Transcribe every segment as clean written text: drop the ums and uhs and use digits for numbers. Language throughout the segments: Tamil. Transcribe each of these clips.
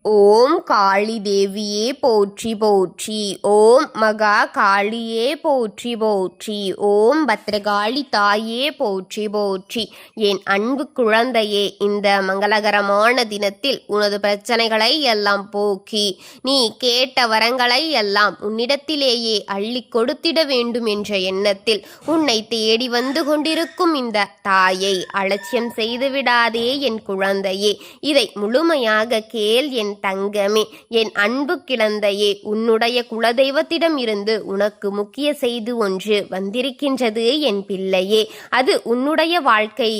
ஓம் காளி தேவியே போற்றி போற்றி. ஓம் மகா காளியே போற்றி போற்றி. ஓம் பத்ரகாளி தாயே போற்றி போற்றி. என் அன்பு குழந்தையே, இந்த மங்களகரமான தினத்தில் உனது பிரச்சனைகளை எல்லாம் போக்கி நீ கேட்ட வரங்களை எல்லாம் உன்னிடத்திலேயே அள்ளி கொடுத்திட வேண்டும் என்ற எண்ணத்தில் உன்னை தேடி வந்து கொண்டிருக்கும் இந்த தாயை அலட்சியம் செய்து விடாதே என் குழந்தையே. இதை முழுமையாக கேள் என் தங்கமே, என் அன்பு கிழந்தையே. உன்னுடைய குலதெய்வத்திடம் இருந்து உனக்கு முக்கிய செய்தி ஒன்று வந்திருக்கின்றது என் பிள்ளையே. அது உன்னுடைய வாழ்க்கை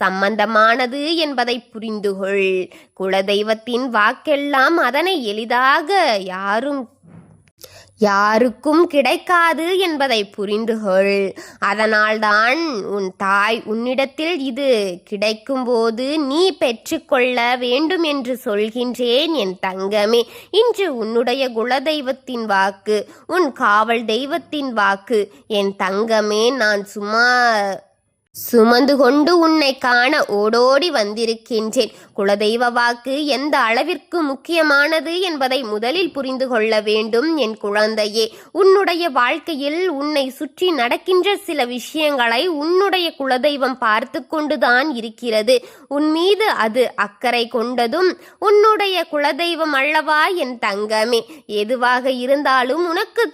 சம்பந்தமானது என்பதை புரிந்துகொள். குலதெய்வத்தின் வாக்கெல்லாம் அதனை எளிதாக யாருக்கும் கிடைக்காது என்பதை புரிந்துகொள். அதனால்தான் உன் தாய் உன்னிடத்தில் இது கிடைக்கும்போது நீ பெற்றுக்கொள்ள வேண்டும் என்று சொல்கின்றேன் என் தங்கமே. இன்று உன்னுடைய குலதெய்வத்தின் வாக்கு, உன் காவல் தெய்வத்தின் வாக்கு என் தங்கமே. நான் சுமந்து கொண்டு உன்னை காண ஓடோடி வந்திருக்கின்றேன். குலதெய்வ வாக்கு எந்த அளவிற்கு முக்கியமானது என்பதை முதலில் புரிந்து கொள்ள வேண்டும் என் குழந்தையே. உன்னுடைய வாழ்க்கையில் உன்னை சுற்றி நடக்கின்ற சில விஷயங்களை உன்னுடைய குலதெய்வம் பார்த்து கொண்டுதான் இருக்கிறது. உன் மீது அது அக்கறை கொண்டதும் உன்னுடைய குலதெய்வம் அல்லவா என் தங்கமே. எதுவாக இருந்தாலும் உனக்கு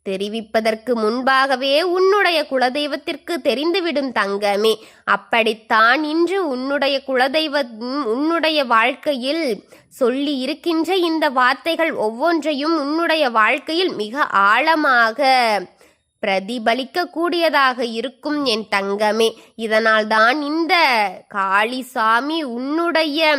தெரிவிப்பதற்கு முன்பாகவே உன்னுடைய குலதெய்வத்திற்கு தெரிந்துவிடும் தங்கமே. அப்படித்தான் இன்று உன்னுடைய குலதெய்வம் உன்னுடைய வாழ்க்கையில் சொல்லி இருக்கின்ற இந்த வார்த்தைகள் ஒவ்வொன்றையும் உன்னுடைய வாழ்க்கையில் மிக ஆழமாக பிரதிபலிக்க கூடியதாக இருக்கும் என் தங்கமே. இதனால்தான் இந்த காளிசாமி உன்னுடைய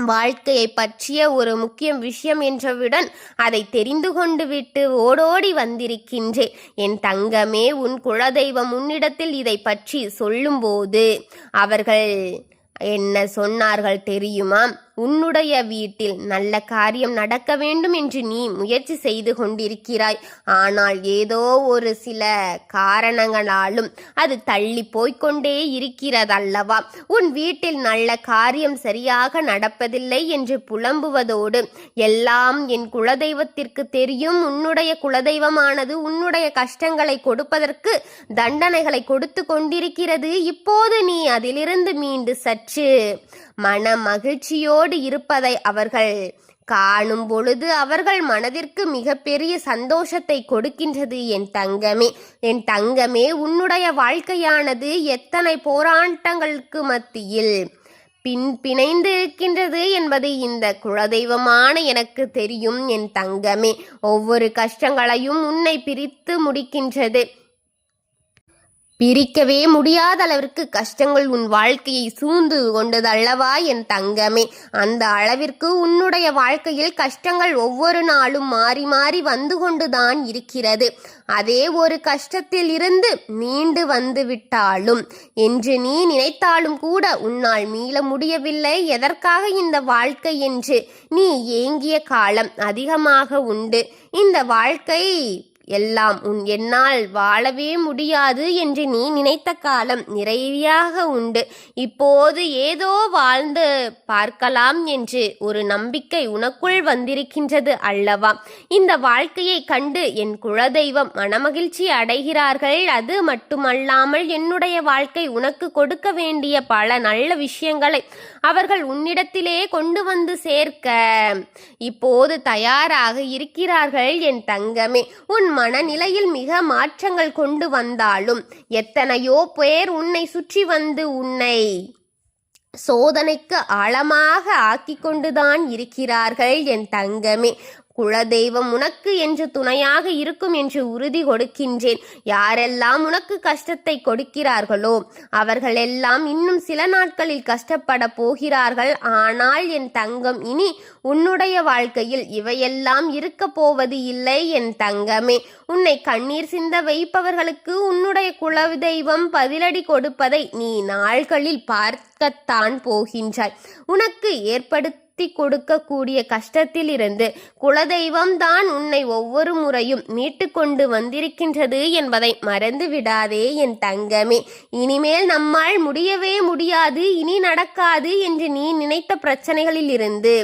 வாழ்க்கையை பற்றிய ஒரு முக்கிய விஷயம் என்றவுடன் அதை தெரிந்து கொண்டு விட்டு ஓடோடி வந்திருக்கின்றேன் என் தங்கமே. உன் குலதெய்வம் உன்னிடத்தில் இதை பற்றி சொல்லும்போது அவர்கள் என்ன சொன்னார்கள் தெரியுமா? உன்னுடைய வீட்டில் நல்ல காரியம் நடக்க வேண்டும் என்று நீ முயற்சி செய்து கொண்டிருக்கிறாய். ஆனால் ஏதோ ஒரு சில காரணங்களாலும் அது தள்ளி போய்கொண்டே இருக்கிறதல்லவா? உன் வீட்டில் நல்ல காரியம் சரியாக நடப்பதில்லை என்று புலம்புவதோடு எல்லாம் என் குலதெய்வத்திற்கு தெரியும். உன்னுடைய குலதெய்வமானது உன்னுடைய கஷ்டங்களை கொடுப்பதற்கு தண்டனைகளை கொடுத்து கொண்டிருக்கிறது. இப்போது நீ அதிலிருந்து மீண்டு சற்று மன மகிழ்ச்சியோடு இருப்பதை அவர்கள் காணும் பொழுது அவர்கள் மனதிற்கு மிகப்பெரிய சந்தோஷத்தை கொடுக்கின்றது என் தங்கமே. என் தங்கமே, உன்னுடைய வாழ்க்கையானது எத்தனை போராட்டங்களுக்கு மத்தியில் பிணைந்து இருக்கின்றது என்பது இந்த குலதெய்வமான எனக்கு தெரியும் என் தங்கமே. ஒவ்வொரு கஷ்டங்களையும் உன்னை பிரித்து முடிக்கின்றது. பிரிக்கவே முடியாத அளவிற்கு கஷ்டங்கள் உன் வாழ்க்கையை சூழ்ந்து கொண்டது அல்லவா என் தங்கமே. அந்த அளவிற்கு உன்னுடைய வாழ்க்கையில் கஷ்டங்கள் ஒவ்வொரு நாளும் மாறி மாறி வந்து கொண்டுதான் இருக்கிறது. அதே ஒரு கஷ்டத்தில் இருந்து மீண்டு வந்து விட்டாலும் என்று நீ நினைத்தாலும் கூட உன்னால் மீள முடியவில்லை. எதற்காக இந்த வாழ்க்கை என்று நீ ஏங்கிய காலம் அதிகமாக உண்டு. இந்த வாழ்க்கை எல்லாம் என்னால் வாழவே முடியாது என்று நீ நினைத்த காலம் நிறையாக உண்டு. இப்போது ஏதோ வாழ்ந்து பார்க்கலாம் என்று ஒரு நம்பிக்கை உனக்குள் வந்திருக்கின்றது அல்லவா? இந்த வாழ்க்கையை கண்டு என் குலதெய்வம் மனமகிழ்ச்சி அடைகிறார்கள். அது மட்டுமல்லாமல் என்னுடைய வாழ்க்கை உனக்கு கொடுக்க வேண்டிய பல நல்ல விஷயங்களை அவர்கள் உன்னிடத்திலே கொண்டு வந்து சேர்க்க இப்போது தயாராக இருக்கிறார்கள் என் தங்கமே. உன் மனநிலையில் மிக மாற்றங்கள் கொண்டு வந்தாலும் எத்தனையோ பேர் உன்னை சுற்றி வந்து உன்னை சோதனைக்கு ஆழமாக ஆக்கி கொண்டுதான் இருக்கிறார்கள் என் தங்கமே. குலதெய்வம் உனக்கு என்று துணையாக இருக்கும் என்று உறுதி கொடுக்கின்றேன். யாரெல்லாம் உனக்கு கஷ்டத்தை கொடுக்கிறார்களோ அவர்களெல்லாம் இன்னும் சில நாட்களில் கஷ்டப்பட போகிறார்கள். ஆனால் என் தங்கம், இனி உன்னுடைய வாழ்க்கையில் இவையெல்லாம் இருக்க போவது இல்லை என் தங்கமே. உன்னை கண்ணீர் சிந்த வைப்பவர்களுக்கு உன்னுடைய குலதெய்வம் பதிலடி கொடுப்பதை நீ நாள்களில் பார்க்கத்தான் போகின்றாய். உனக்கு ஏற்படுத்த நிறுத்தி கொடுக்கக்கூடிய கஷ்டத்திலிருந்து குலதெய்வம் தான் உன்னை ஒவ்வொரு முறையும் மீட்டு கொண்டு வந்திருக்கின்றது என்பதை மறந்து விடாதே என் தங்கமே. இனிமேல் நம்மால் முடியவே முடியாது, இனி நடக்காது என்று நீ நினைத்த பிரச்சனைகளில் இருந்து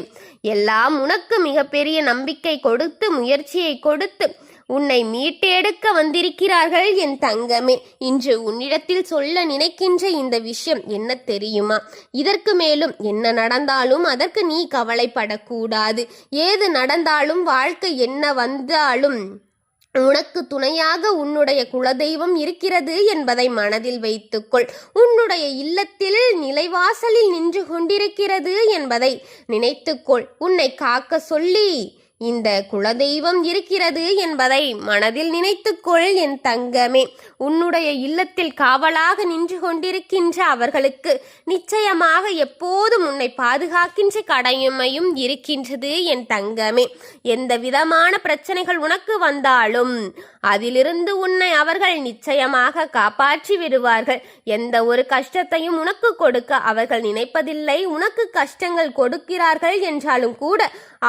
எல்லாம் உனக்கு மிகப்பெரிய நம்பிக்கை கொடுத்து முயற்சியை கொடுத்து உன்னை மீட்டெடுக்க வந்திருக்கிறார்கள் என் தங்கமே. இன்று உன்னிடத்தில் சொல்ல நினைக்கின்ற இந்த விஷயம் என்ன தெரியுமா? இதற்கு மேலும் என்ன நடந்தாலும் அதற்கு நீ கவலைப்படக்கூடாது. ஏது நடந்தாலும் வாழ்க்கை என்ன வந்தாலும் உனக்கு துணையாக உன்னுடைய குலதெய்வம் இருக்கிறது என்பதை மனதில் வைத்துக்கொள். உன்னுடைய இல்லத்தில் நிலைவாசலில் நின்று கொண்டிருக்கிறது என்பதை நினைத்துக்கொள். உன்னை காக்க சொல்லி இந்த குலதெய்வம் இருக்கிறது என்பதை மனதில் நினைத்துக்கொள் என் தங்கமே. உன்னுடைய இல்லத்தில் காவலாக நின்று கொண்டிருக்கின்ற அவர்களுக்கு நிச்சயமாக எப்போதும் உன்னை பாதுகாக்கின்ற கடமையும் இருக்கின்றது என் தங்கமே. எந்த விதமான பிரச்சனைகள் உனக்கு வந்தாலும் அதிலிருந்து உன்னை அவர்கள் நிச்சயமாக காப்பாற்றி விடுவார்கள். எந்த ஒரு கஷ்டத்தையும் உனக்கு கொடுக்க அவர்கள் நினைப்பதில்லை. உனக்கு கஷ்டங்கள் கொடுக்கிறார்கள் என்றாலும் கூட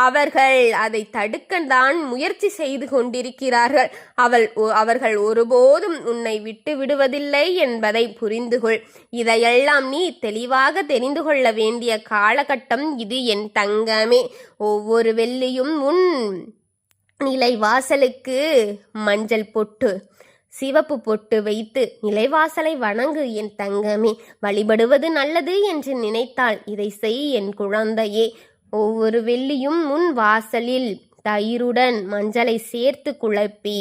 அவர்கள் அதை தடுக்கத்தான் முயற்சி செய்து கொண்டிருக்கிறார்கள். அவர்கள் ஒருபோதும் உன்னை விட்டு விடுவதில்லை என்பதை புரிந்துகொள். இதையெல்லாம் நீ தெளிவாக தெரிந்து கொள்ள வேண்டிய காலகட்டம் இது என் தங்கமே. ஒவ்வொரு வெள்ளியும் உன் நிலைவாசலுக்கு மஞ்சள் பொட்டு சிவப்பு பொட்டு வைத்து நிலைவாசலை வணங்கு என் தங்கமே. வழிபடுவது நல்லது என்று நினைத்தால் இதை செய் என் குழந்தையே. ஒவ்வொரு வெள்ளியும் முன் வாசலில் தயிருடன் மஞ்சளை சேர்த்து குழப்பி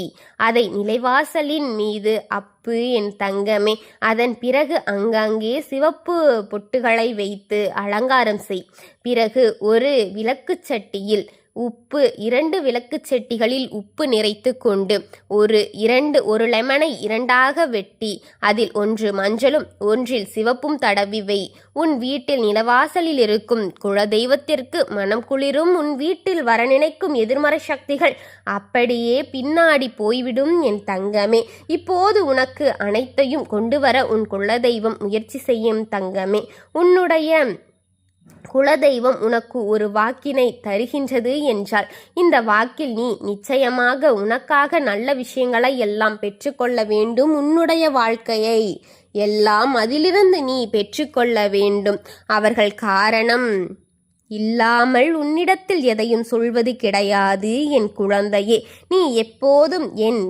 அதை நிலைவாசலின் மீது அப்பு என் தங்கமே. அதன் பிறகு அங்கங்கே சிவப்பு பொட்டுகளை வைத்து அலங்காரம் செய். பிறகு ஒரு விளக்கு சட்டியில் உப்பு 2 விளக்கு செட்டிகளில் உப்பு நிறைத்து கொண்டு ஒரு லெமனை 2ஆக வெட்டி அதில் 1 மஞ்சளும் 1 சிவப்பும் தடவி வை. உன் வீட்டில் நிலவாசலில் இருக்கும் குலதெய்வத்திற்கு மனம் குளிரும். உன் வீட்டில் வர நினைக்கும் எதிர்மறை சக்திகள் அப்படியே பின்னாடி போய்விடும் என் தங்கமே. இப்போது உனக்கு அனைத்தையும் கொண்டு வர உன் குலதெய்வம் முயற்சி செய்யும் தங்கமே. உன்னுடைய குலதெய்வம் உனக்கு ஒரு வாக்கினை தருகின்றது என்றால் இந்த வாக்கில் நீ நிச்சயமாக உனக்காக நல்ல விஷயங்களை எல்லாம் பெற்றுக்கொள்ள வேண்டும். உன்னுடைய வாழ்க்கையை எல்லாம் அதிலிருந்து நீ பெற்றுக்கொள்ள வேண்டும். அவர்கள் காரணம் இல்லாமல் உன்னிடத்தில் எதையும் சொல்வது கிடையாது என் குழந்தையே. நீ எப்போதும் என்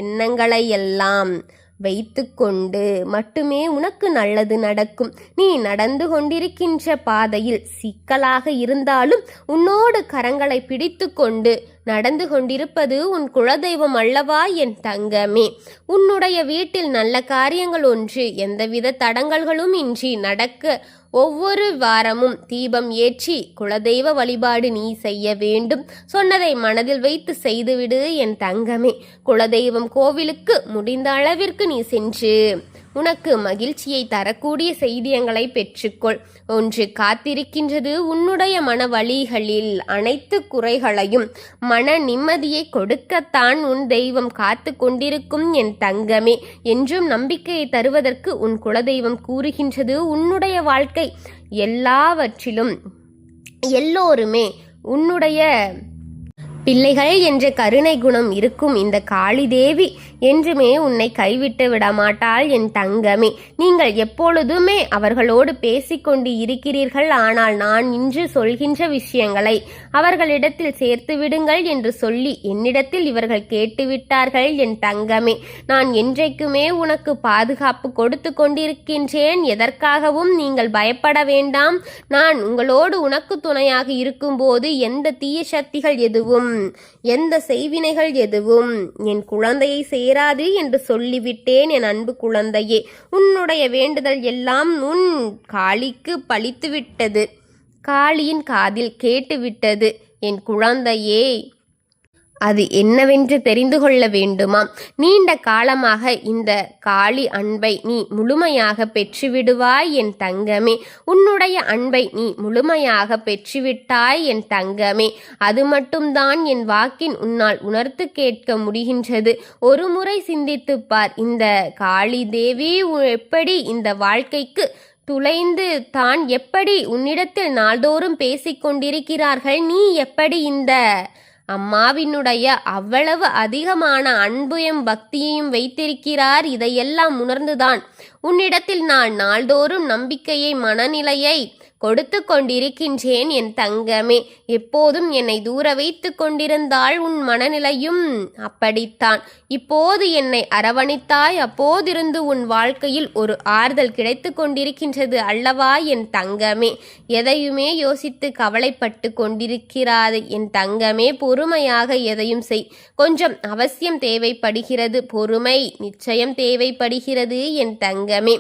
எண்ணங்களை எல்லாம் வைத்து கொண்டு மட்டுமே உனக்கு நல்லது நடக்கும். நீ நடந்து கொண்டிருக்கின்ற பாதையில் சிக்கலாக இருந்தாலும் உன்னோடு கரங்களை பிடித்து கொண்டு நடந்து கொண்டிருப்பது உன் குலதெய்வம் அல்லவா என் தங்கமே. உன்னுடைய வீட்டில் நல்ல காரியங்கள் ஒன்று எந்தவித தடங்கல்களும் இன்றி நடக்க ஒவ்வொரு வாரமும் தீபம் ஏற்றி குலதெய்வ வழிபாடு நீ செய்ய வேண்டும். சொன்னதை மனதில் வைத்து செய்துவிடு என் தங்கமே. குலதெய்வம் கோவிலுக்கு முடிந்த அளவிற்கு நீ சென்று உனக்கு மகிழ்ச்சியை தரக்கூடிய செய்தியங்களை பெற்றுக்கொள். ஒன்று காத்திருக்கின்றது. உன்னுடைய மன வழிகளில் அனைத்து குறைகளையும் மன நிம்மதியை கொடுக்கத்தான் உன் தெய்வம் காத்து கொண்டிருக்கும் என் தங்கமே. என்றும் நம்பிக்கையை தருவதற்கு உன் குலதெய்வம் கூறுகின்றது. உன்னுடைய வாழ்க்கை எல்லாவற்றிலும் எல்லோருமே உன்னுடைய பிள்ளைகள் என்ற கருணை குணம் இருக்கும் இந்த காளி தேவி என்றுமே உன்னை கைவிட்டு விடமாட்டாள் என் தங்கமே. நீங்கள் எப்பொழுதுமே அவர்களோடு பேசிக்கொண்டு இருக்கிறீர்கள். ஆனால் நான் இன்று சொல்கின்ற விஷயங்களை அவர்களிடத்தில் சேர்த்து விடுங்கள் என்று சொல்லி என்னிடத்தில் இவர்கள் கேட்டுவிட்டார்கள் என் தங்கமே. நான் என்றைக்குமே உனக்கு பாதுகாப்பு கொடுத்து கொண்டிருக்கின்றேன். எதற்காகவும் நீங்கள் பயப்பட வேண்டாம். நான் உங்களோடு உனக்கு துணையாக இருக்கும்போது எந்த தீய சக்திகள் எதுவும் எந்த செய்வினைகள் எதுவும் என் குழந்தையை சேராது என்று சொல்லிவிட்டேன் என் அன்பு குழந்தையே. உன்னுடைய வேண்டுதல் எல்லாம் உன் காளிக்கு பலித்துவிட்டது. காளியின் காதில் கேட்டுவிட்டது என் குழந்தையே. அது என்னவென்று தெரிந்து கொள்ள வேண்டுமாம். நீண்ட காலமாக இந்த காளி அன்பை நீ முழுமையாக பெற்றுவிடுவாய் என் தங்கமே. உன்னுடைய அன்பை நீ முழுமையாக பெற்றுவிட்டாய் என் தங்கமே. அது மட்டும்தான் என் வாக்கின் உன்னால் உணர்த்து கேட்க முடிகின்றது. ஒரு முறை சிந்தித்துப் பார். இந்த காளி தேவி எப்படி இந்த வாழ்க்கைக்கு துளைந்து தான் எப்படி உன்னிடத்தில் நாள்தோறும் பேசிக் கொண்டிருக்கிறார்கள். நீ எப்படி இந்த அம்மாவினுடைய அவ்வளவு அதிகமான அன்பையும் பக்தியையும் வைத்திருக்கிறார். இதையெல்லாம் உணர்ந்துதான் உன்னிடத்தில் நான் நாள்தோறும் நம்பிக்கையை மனநிலையை கொடுத்து கொண்டிருக்கின்றேன். என் தங்கமே, எப்போதும் என்னை தூர வைத்து கொண்டிருந்தால் உன் மனநிலையும் அப்படித்தான். இப்போது என்னை அரவணைத்தாய், அப்போதிருந்து உன் வாழ்க்கையில் ஒரு ஆறுதல் கிடைத்து கொண்டிருக்கின்றது அல்லவா என் தங்கமே. எதையுமே யோசித்து கவலைப்பட்டு கொண்டிருக்கிறாது என் தங்கமே. பொறுமையாக எதையும் செய். கொஞ்சம் அவசியம் தேவைப்படுகிறது, பொறுமை நிச்சயம் தேவைப்படுகிறது என் தங்கமே.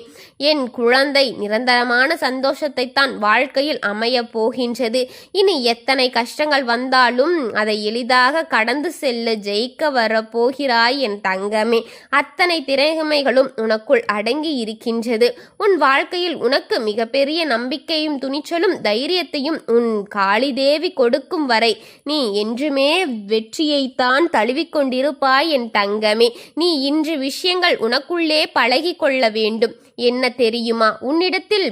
என் குழந்தை, நிரந்தரமான சந்தோஷத்தை தான் வாழ்க்கையில் அமைய போகின்றது. இனி எத்தனை கஷ்டங்கள் வந்தாலும் அதை எளிதாக கடந்து செல்ல ஜெயிக்க வரப்போகிறாய் என் தங்கமே. அத்தனை திறமைகளும் உனக்குள் அடங்கி இருக்கின்றது. உன் வாழ்க்கையில் உனக்கு மிகப்பெரிய நம்பிக்கையும் துணிச்சலும் தைரியத்தையும் உன் காளிதேவி கொடுக்கும் வரை நீ என்றுமே வெற்றியைத்தான் தழுவிக்கொண்டிருப்பாய் என் தங்கமே. நீ இன்று விஷயங்கள் உனக்குள்ளே பழகி கொள்ள வேண்டும். என்ன தெரியுமா, உன்னிடத்தில்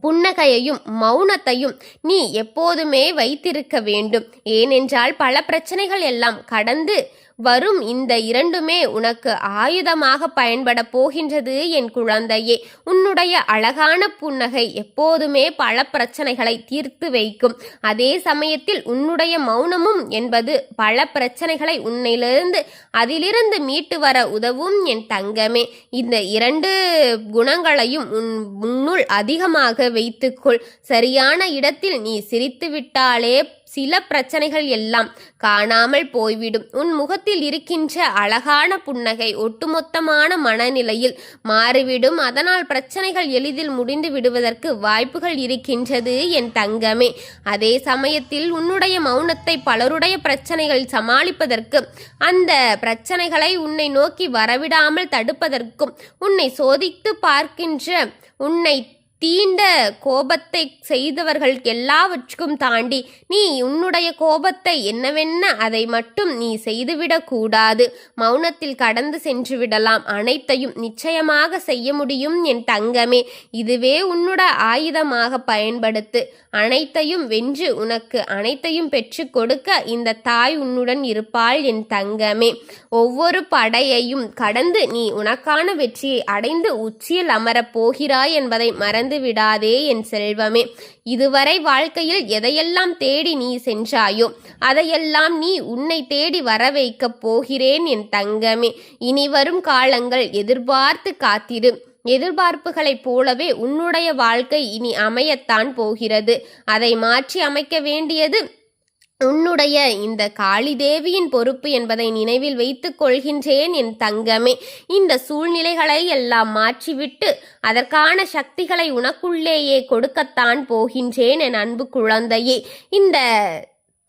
புன்னகையையும் மௌனத்தையும் நீ எப்போதுமே வைத்திருக்க வேண்டும். ஏனென்றால் பல பிரச்சனைகள் எல்லாம் கடந்து வரும் இந்த இரண்டுமே உனக்கு ஆயுதமாக பயன்பட போகின்றது என் குழந்தையே. உன்னுடைய அழகான புன்னகை எப்போதுமே பல பிரச்சனைகளை தீர்த்து வைக்கும். அதே சமயத்தில் உன்னுடைய மௌனமும் என்பது பல பிரச்சனைகளை அதிலிருந்து மீட்டு வர உதவும் என் தங்கமே. இந்த இரண்டு குணங்களையும் உன்னுள் அதிகமாக வைத்துக்கொள். சரியான இடத்தில் நீ சிரித்து விட்டாலே சில பிரச்சனைகள் எல்லாம் காணாமல் போய்விடும். உன் முகத்தில் இருக்கின்ற அழகான புன்னகை ஒட்டுமொத்தமான மனநிலையில் மாறிவிடும். அதனால் பிரச்சனைகள் எளிதில் முடிந்து விடுவதற்கு வாய்ப்புகள் இருக்கின்றது என் தங்கமே. அதே சமயத்தில் உன்னுடைய மௌனத்தை பலருடைய பிரச்சனைகள் சமாளிப்பதற்கு, அந்த பிரச்சனைகளை உன்னை நோக்கி வரவிடாமல் தடுப்பதற்கும், உன்னை சோதித்து பார்க்கின்ற, உன்னை தீண்ட கோபத்தை செய்தவர்கள் எல்லாவற்றுக்கும் தாண்டி நீ உன்னுடைய கோபத்தை என்னவென்ன அதை மட்டும் நீ செய்துவிடக்கூடாது. மௌனத்தில் கடந்து சென்று விடலாம். அனைத்தையும் நிச்சயமாக செய்ய முடியும் என் தங்கமே. இதுவே உன்னுட ஆயுதமாக பயன்படுத்து. அனைத்தையும் வென்று உனக்கு அனைத்தையும் பெற்று கொடுக்க இந்த தாய் உன்னுடன் இருப்பாள் என் தங்கமே. ஒவ்வொரு படையையும் கடந்து நீ உனக்கான வெற்றியை அடைந்து உச்சியில் அமரப் போகிறாய் என்பதை மறந்து விடாதே என் செல்வமே. இதுவரை வாழ்க்கையில் எதையெல்லாம் தேடி நீ சென்றாயோ அதையெல்லாம் நீ உன்னை தேடி வர வைக்கப் போகிறேன் என் தங்கமே. இனி வரும் காலங்கள் எதிர்பார்த்து காத்திரு. எதிர்பார்ப்புகளைப் போலவே உன்னுடைய வாழ்க்கை இனி அமையத்தான் போகிறது. அதை மாற்றி அமைக்க வேண்டியது உன்னுடைய இந்த காளிதேவியின் பொறுப்பு என்பதை நினைவில் வைத்துக் கொள்கின்றேன் என் தங்கமே. இந்த சூழ்நிலைகளை எல்லாம் மாற்றிவிட்டு அதற்கான சக்திகளை உனக்குள்ளேயே கொடுக்கத்தான் போகின்றேன் என் அன்பு குழந்தையே. இந்த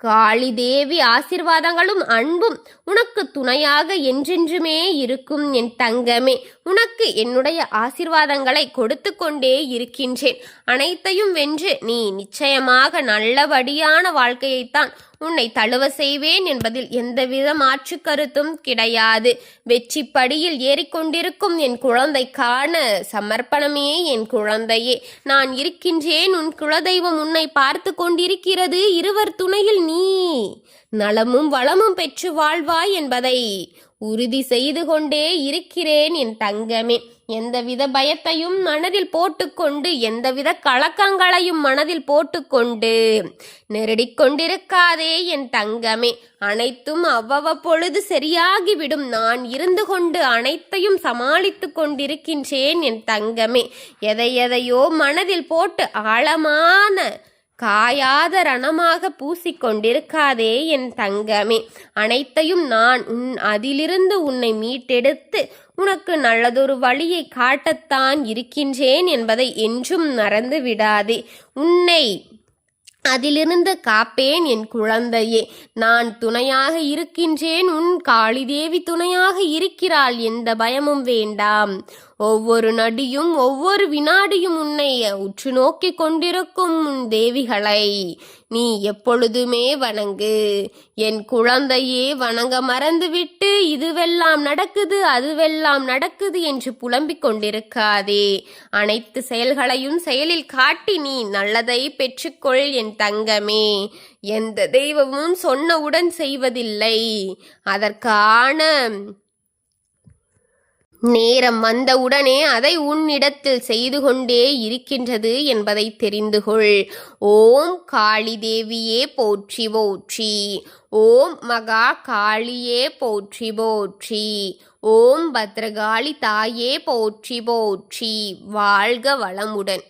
காளிதேவி ஆசீர்வாதங்களும் அன்பும் உனக்கு துணையாக என்றென்றுமே இருக்கும் என் தங்கமே. உனக்கு என்னுடைய ஆசீர்வாதங்களை கொடுத்து கொண்டே இருக்கின்றேன். அனைத்தையும் வென்று நீ நிச்சயமாக நல்லபடியான வாழ்க்கையைத்தான் உன்னை தழுவ செய்வேன் என்பதில் எந்தவித மாற்று கருத்தும் கிடையாது. வெற்றி படியில் ஏறிக்கொண்டிருக்கும் என் குழந்தைக்கான சமர்ப்பணமே என் குழந்தையே. நான் இருக்கின்றேன். உன் குலதெய்வம் உன்னை பார்த்து கொண்டிருக்கிறது. இருவர் துணையில் நீ நலமும் வளமும் பெற்று வாழ்வாய் என்பதை உறுதி செய்து கொண்டே இருக்கிறேன் என் தங்கமே. எந்தவித பயத்தையும் மனதில் போட்டுக்கொண்டு, எந்தவித கலக்கங்களையும் மனதில் போட்டுக்கொண்டு நெருடிக்கொண்டிருக்காதே என் தங்கமே. அனைத்தும் அவ்வப்பொழுது சரியாகிவிடும். நான் இருந்து கொண்டு அனைத்தையும் சமாளித்து கொண்டிருக்கின்றேன் என் தங்கமே. எதையோ மனதில் போட்டு ஆழமான காயாத ரணமாக பூசிக்கொண்டிருக்காதே என் தங்கமே. அனைத்தையும் நான் அதிலிருந்து உன்னை மீட்டெடுத்து உனக்கு நல்லதொரு வழியை காட்டத்தான் இருக்கின்றேன் என்பதை என்றும் மறந்து விடாதே. உன்னை அதிலிருந்து காப்பேன் என் குழந்தையே. நான் துணையாக இருக்கின்றேன். உன் காளிதேவி துணையாக இருக்கிறாள். எந்த பயமும் வேண்டாம். ஒவ்வொரு நடியும் ஒவ்வொரு வினாடியும் உன்னை உற்று நோக்கி கொண்டிருக்கும் உன் தேவிகளை நீ எப்பொழுதுமே வணங்கு. என் குழந்தையே, வணங்க மறந்துவிட்டு இதுவெல்லாம் நடக்குது அதுவெல்லாம் நடக்குது என்று புலம்பிக் கொண்டிருக்காதே. அனைத்து செயல்களையும் செயலில் காட்டி நீ நல்லதை பெற்றுக்கொள் என் தங்கமே. எந்த தெய்வமும் சொன்னவுடன் செய்வதில்லை. அதற்கான நேரம் வந்தவுடனே அதை உன்னிடத்தில் செய்து கொண்டே இருக்கின்றது என்பதை தெரிந்து கொள். ஓம் காளி தேவியே போற்றி போற்றி. ஓம் மகா காளியே போற்றி போற்றி. ஓம் பத்ரகாளி தாயே போற்றி போற்றி. வாழ்க வளமுடன்.